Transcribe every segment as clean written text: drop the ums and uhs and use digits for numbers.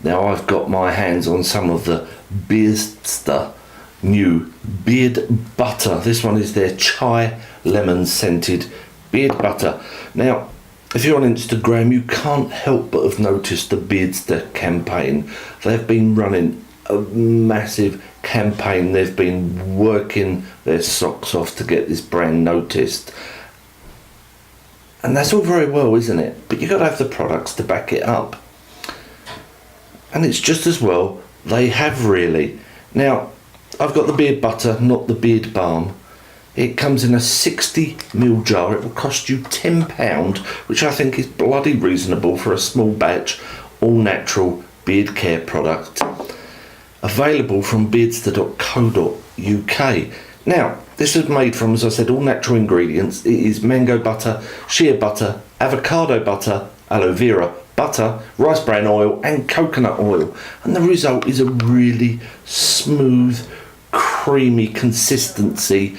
Now I've got my hands on some of the Beardster new beard butter. This one is their chai lemon scented beard butter. Now if you're on Instagram, you can't help but have noticed the Beardster campaign. They've been running a massive campaign. They've been working their socks off to get this brand noticed. And that's all very well, isn't it? But you've got to have the products to back it up. And it's just as well they have, really. Now, I've got the beard butter, not the beard balm. It comes in a 60ml jar. It will cost you £10, which I think is bloody reasonable for a small batch, all natural beard care product. Available from beardster.co.uk. Now, this is made from, as I said, all natural ingredients. It is mango butter, shea butter, avocado butter, aloe vera butter, rice bran oil and coconut oil. And the result is a really smooth, creamy consistency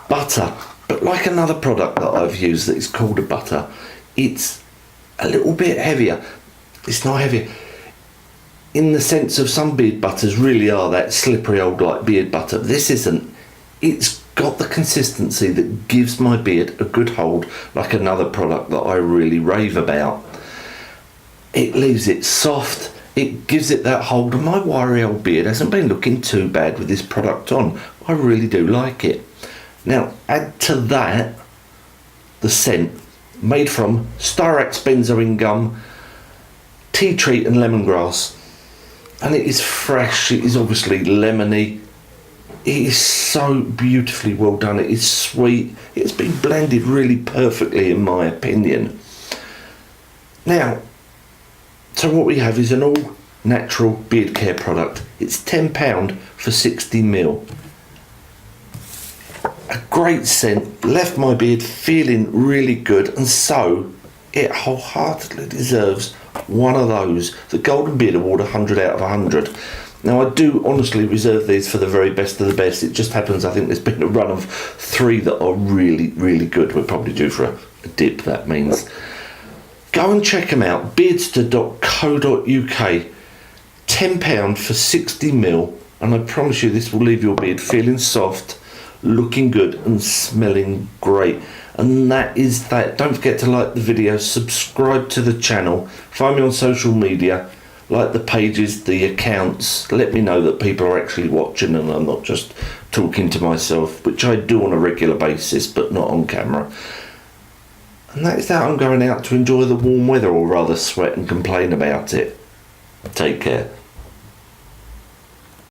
butter. But like another product that I've used that is called a butter, it's a little bit heavier. It's not heavier in the sense of some beard butters really are that slippery old like beard butter. This isn't. It's got the consistency that gives my beard a good hold, like another product that I really rave about. It leaves it soft, it gives it that hold, and my wiry old beard hasn't been looking too bad with this product on. I really do like it. Now add to that the scent, made from styrax benzoin gum, tea tree and lemongrass, and it is fresh. It is obviously lemony. It is so beautifully well done. It is sweet. It's been blended really perfectly in my opinion. Now, so what we have is an all natural beard care product. It's £10 for 60ml. A great scent, left my beard feeling really good, and so it wholeheartedly deserves one of those, the Golden Beard Award 100 out of 100. Now I do honestly reserve these for the very best of the best. It just happens I think there's been a run of 3 that are really, really good. We're probably due for a dip, that means. Go and check them out, beardster.co.uk. £10 for 60ml, and I promise you this will leave your beard feeling soft, looking good and smelling great. And that is that. Don't forget to like the video, subscribe to the channel, find me on social media, like the pages, the accounts. Let me know that people are actually watching and I'm not just talking to myself, which I do on a regular basis but not on camera. And that is that. I'm going out to enjoy the warm weather, or rather sweat and complain about it. Take care.